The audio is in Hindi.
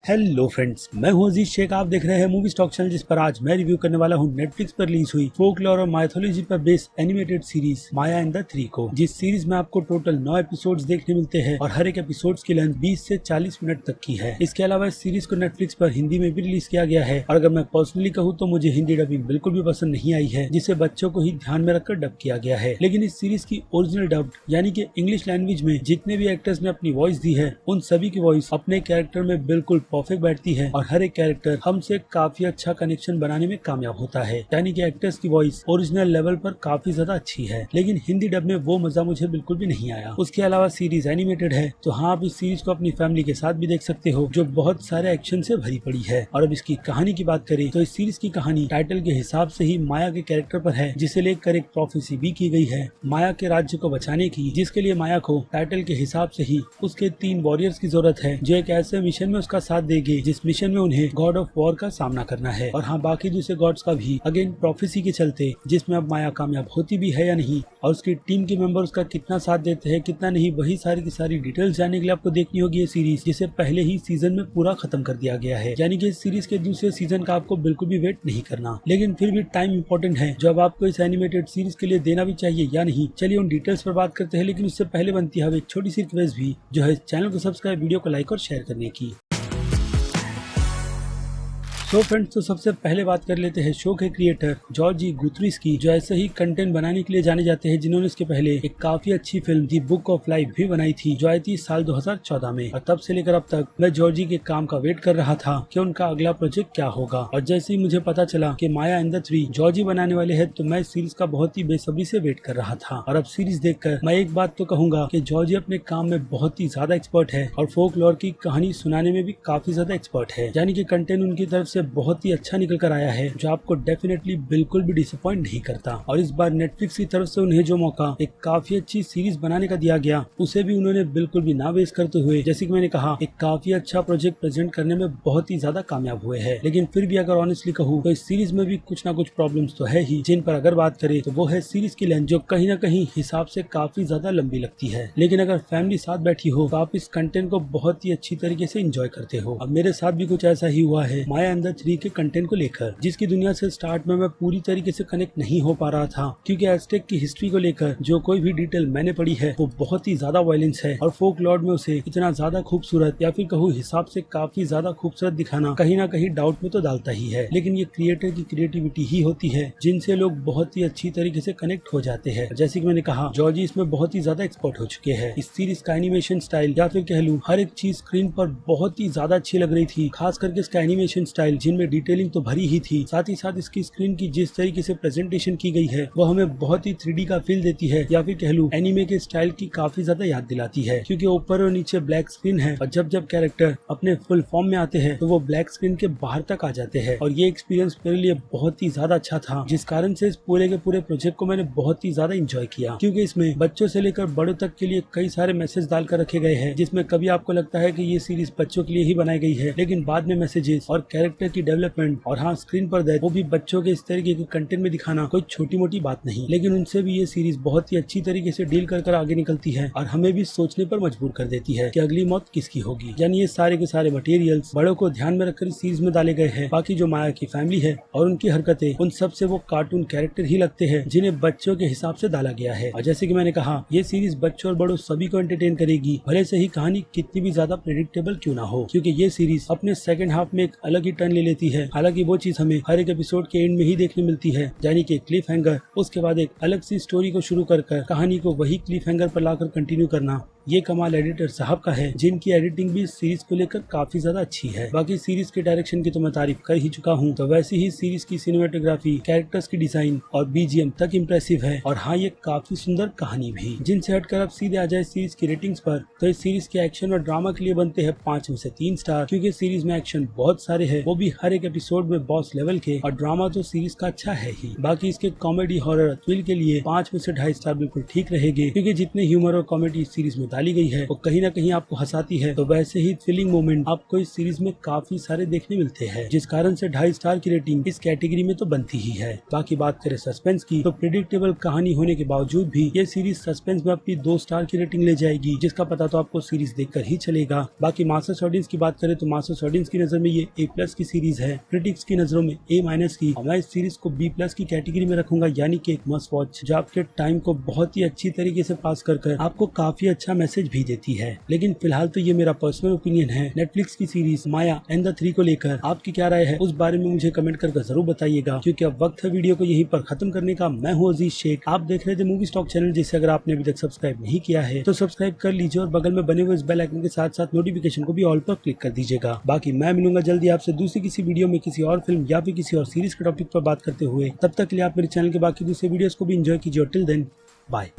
हेलो फ्रेंड्स, मैं हूं अजीज शेख। आप देख रहे हैं मूवी स्टॉक चैनल, जिस पर आज मैं रिव्यू करने वाला हूं नेटफ्लिक्स पर रिलीज हुई फोकलोर और माइथोलॉजी पर based animated series Maya and the three को। जिस सीरीज में आपको टोटल 9 एपिसोड्स देखने मिलते हैं और हर एक एपिसोड्स की लेंथ 20 से 40 मिनट तक की है। इसके अलावा इस सीरीज को नेटफ्लिक्स पर हिंदी में भी रिलीज किया गया है और अगर मैं पर्सनली कहूँ तो मुझे हिंदी डबिंग बिल्कुल भी पसंद नहीं आई है, जिसे बच्चों को ही ध्यान में रखकर डब किया गया है। लेकिन इस सीरीज की ओरिजिनल डब यानी कि इंग्लिश लैंग्वेज में जितने भी एक्टर्स ने अपनी वॉइस दी है, उन सभी की वॉइस अपने कैरेक्टर में बिल्कुल परफेक्ट बैठती है और हर एक कैरेक्टर हमसे काफी अच्छा कनेक्शन बनाने में कामयाब होता है। यानी कि एक्टर्स की वॉइस ओरिजिनल लेवल पर काफी ज्यादा अच्छी है, लेकिन हिंदी डब में वो मजा मुझे बिल्कुल भी नहीं आया। उसके अलावा सीरीज एनिमेटेड है, तो हाँ, आप इस सीरीज को अपनी फैमिली के साथ भी देख सकते हो, जो बहुत सारे एक्शन से भरी पड़ी है। और अब इसकी कहानी की बात करें तो इस सीरीज की कहानी टाइटल के हिसाब से ही माया के कैरेक्टर पर है, जिसे लेकर एक प्रोफेसी भी की गई है माया के राज्य को बचाने की, जिसके लिए माया को टाइटल के हिसाब से ही उसके 3 वॉरियर्स की जरूरत है, जो एक ऐसे मिशन में उसका साथ देंगे जिस मिशन में उन्हें गॉड ऑफ वॉर का सामना करना है। और हाँ, बाकी दूसरे गॉड्स का भी अगेन प्रोफेसी के चलते, जिसमें अब माया कामयाब होती भी है या नहीं और उसकी टीम के मेंबर्स का कितना साथ देते हैं कितना नहीं, वही सारी की सारी डिटेल्स जानने के लिए आपको देखनी होगी ये सीरीज, जिसे पहले ही सीजन में पूरा खत्म कर दिया गया है। यानी कि इस सीरीज के दूसरे सीजन का आपको बिल्कुल भी वेट नहीं करना। लेकिन फिर भी टाइम इंपॉर्टेंट है, जो अब आपको इस एनिमेटेड सीरीज के लिए देना भी चाहिए या नहीं, चलिए उन डिटेल्स पर बात करते हैं। लेकिन उससे पहले बनती है एक छोटी सी रिक्वेस्ट भी, जो है चैनल को सब्सक्राइब, वीडियो को लाइक और शेयर करने की। सो फ्रेंड्स, तो सबसे पहले बात कर लेते हैं शो के क्रिएटर जॉर्जी गुथरिस की, जो ऐसे ही कंटेंट बनाने के लिए जाने जाते हैं, जिन्होंने इसके पहले एक काफी अच्छी film the book of life भी बनाई थी, जो आई थी साल 2014 में। और तब से लेकर अब तक मैं जॉर्जी के काम का वेट कर रहा था कि उनका अगला प्रोजेक्ट क्या होगा। और जैसे ही मुझे पता चला कि माया एंड द थ्री जॉर्जी बनाने वाले हैं, तो मैं सीरीज का बहुत ही बेसब्री से वेट कर रहा था। और अब सीरीज देखकर मैं एक बात तो कहूंगा कि जॉर्जी अपने काम में बहुत ही ज्यादा एक्सपर्ट है और फोकलोर की कहानी सुनाने में भी काफी ज्यादा एक्सपर्ट है। यानी कि कंटेंट उनकी तरफ से बहुत ही अच्छा निकल कर आया है, जो आपको डेफिनेटली बिल्कुल भी डिसअपॉइंट नहीं करता। और इस बार नेटफ्लिक्स की तरफ से उन्हें जो मौका एक काफी अच्छी सीरीज बनाने का दिया गया, उसे भी उन्होंने बिल्कुल भी ना वेस्ट करते हुए, जैसे कि मैंने कहा, एक काफी अच्छा प्रोजेक्ट प्रेजेंट करने में बहुत ही ज्यादा कामयाब हुए हैं। लेकिन फिर भी अगर ऑनेस्टली कहूँ तो इस सीरीज में भी कुछ ना कुछ प्रॉब्लम्स तो है ही, जिन पर अगर बात करें तो वो है सीरीज की लेंथ, जो कहीं ना कहीं हिसाब से काफी ज्यादा लंबी लगती है। लेकिन अगर फैमिली साथ बैठी हो तो आप इस कंटेंट को बहुत ही अच्छी तरीके से एंजॉय करते हो। अब मेरे साथ भी कुछ ऐसा ही हुआ है माया एंड द थ्री के कंटेंट को लेकर, जिसकी दुनिया से स्टार्ट में मैं पूरी तरीके से कनेक्ट नहीं हो पा रहा था, क्योंकि एज़टेक की हिस्ट्री को लेकर जो कोई भी डिटेल मैंने पढ़ी है वो बहुत ही ज्यादा वायलेंस है और फोकलॉर में उसे इतना ज्यादा खूबसूरत या फिर कहूँ हिसाब से काफी ज्यादा खूबसूरत दिखाना कहीं ना कहीं डाउट में तो डालता ही है। लेकिन ये क्रिएटर की क्रिएटिविटी ही होती है, जिनसे लोग बहुत ही अच्छी तरीके से कनेक्ट हो जाते हैं। जैसे कि मैंने कहा, जॉर्जी इसमें बहुत ही ज्यादा एक्सपर्ट हो चुके हैं। इस सीरीज का एनिमेशन स्टाइल या फिर कह लूँ हर एक चीज स्क्रीन पर बहुत ही ज्यादा अच्छी लग रही थी, खास करके इसका एनिमेशन स्टाइल, जिनमें डिटेलिंग तो भरी ही थी, साथ ही साथ इसकी स्क्रीन की जिस तरीके से प्रेजेंटेशन की गई है वो हमें बहुत ही 3D का फील देती है, या फिर कह लूं एनिमे के स्टाइल की काफी ज्यादा याद दिलाती है, क्योंकि ऊपर और नीचे ब्लैक स्क्रीन है और जब जब कैरेक्टर अपने फुल फॉर्म में आते हैं तो वो ब्लैक स्क्रीन के बाहर तक आ जाते हैं। और ये एक्सपीरियंस मेरे लिए बहुत ही ज्यादा अच्छा था, जिस कारण से इस पूरे के पूरे प्रोजेक्ट को मैंने बहुत ही ज्यादा इंजॉय किया, क्योंकि इसमें बच्चों से लेकर बड़ों तक के लिए कई सारे मैसेज डालकर रखे गए हैं, जिसमें कभी आपको लगता है कि ये सीरीज बच्चों के लिए ही बनाई गई है, लेकिन बाद में मैसेजेस और कैरेक्टर की डेवलपमेंट और हाँ स्क्रीन पर वो भी बच्चों के इस तरीके के कंटेंट में दिखाना कोई छोटी मोटी बात नहीं। लेकिन उनसे भी ये सीरीज बहुत ही अच्छी तरीके से डील कर आगे निकलती है और हमें भी सोचने पर मजबूर कर देती है कि अगली मौत किसकी होगी। यानी ये सारे के सारे मटेरियल्स बड़ों को ध्यान में रखकर इस सीरीज में डाले गए हैं। बाकी जो माया की फैमिली है और उनकी हरकतें, उन सब से वो कार्टून कैरेक्टर ही लगते हैं, जिन्हें बच्चों के हिसाब से डाला गया है। और जैसे कि मैंने कहा, ये सीरीज बच्चों और बड़ों सभी को एंटरटेन करेगी, भले से ही कहानी कितनी भी ज्यादा प्रेडिक्टेबल क्यों ना हो, क्योंकि ये सीरीज अपने सेकंड हाफ में एक अलग ही टर्न ले लेती है। हालांकि वो चीज हमें हर एक एपिसोड के एंड में ही देखने मिलती है, यानी कि क्लिफ हैंगर, उसके बाद एक अलग सी स्टोरी को शुरू कर कहानी को वही क्लिफ हैंगर पर लाकर कंटिन्यू करना, ये कमाल एडिटर साहब का है, जिनकी एडिटिंग भी सीरीज को लेकर काफी ज्यादा अच्छी है। बाकी सीरीज के डायरेक्शन की तो मैं तारीफ कर ही चुका हूँ, तो वैसे ही सीरीज की सिनेमेटोग्राफी, कैरेक्टर्स की डिजाइन और बीजीएम तक इम्प्रेसिव है। और हाँ, ये काफी सुंदर कहानी भी। जिनसे हटकर अब सीधे आ जाए सीरीज की रेटिंग्स पर, तो इस सीरीज के एक्शन और ड्रामा के लिए बनते हैं 5 में से 3 स्टार, क्योंकि सीरीज में एक्शन बहुत सारे है, वो भी हर एक एपिसोड में बॉस लेवल के, और ड्रामा तो सीरीज का अच्छा है ही। बाकी इसके कॉमेडी, हॉरर, थ्रिल के लिए 5 में से 2.5 स्टार बिल्कुल ठीक रहेंगे, क्योंकि जितने ह्यूमर और कॉमेडी इस सीरीज में डाली गई है वो कहीं ना कहीं आपको हंसाती है, तो वैसे ही थ्रिलिंग मोमेंट आपको इस सीरीज में काफी सारे देखने मिलते हैं, जिस कारण से 2.5 स्टार की रेटिंग इस कैटेगरी में तो बनती ही है। बाकी बात करें सस्पेंस की, तो प्रेडिक्टेबल कहानी होने के बावजूद भी ये सीरीज सस्पेंस में अपनी 2 स्टार की रेटिंग ले जाएगी, जिसका पता तो आपको सीरीज देखकर ही चलेगा। बाकी मास्टर्स ऑडियंस की बात करें तो मास्टर्स ऑडियंस की नजर में ये A+ की सीरीज है, क्रिटिक्स की नजरों में A- की, और मैं इस सीरीज को B+ की कैटेगरी में रखूंगा, यानी कि एक मस्ट वॉच जो आपके टाइम को बहुत ही अच्छी तरीके से पास कर आपको काफी अच्छा मैसेज भी देती है। लेकिन फिलहाल तो ये मेरा पर्सनल ओपिनियन है। नेटफ्लिक्स की सीरीज माया एंड द 3 को लेकर आपकी क्या राय है उस बारे में मुझे कमेंट करके जरूर बताइएगा, क्योंकि अब वक्त है वीडियो को यहीं पर खत्म करने का। मैं हूँ अजीज शेख, आप देख रहे थे मूवी स्टॉक चैनल, जिसे अगर आपने अभी तक सब्सक्राइब नहीं किया है तो सब्सक्राइब कर लीजिए और बगल में बने हुए इस बेल आइकन के साथ साथ नोटिफिकेशन को भी ऑल पर क्लिक कर दीजिएगा। बाकी मैं मिलूंगा जल्दी आपसे दूसरी किसी वीडियो में किसी और फिल्म या फिर किसी और सीरीज के टॉपिक पर बात करते हुए। तब तक के लिए आप मेरे चैनल के बाकी दूसरे वीडियोस को भी एंजॉय कीजिए और टिल देन बाय।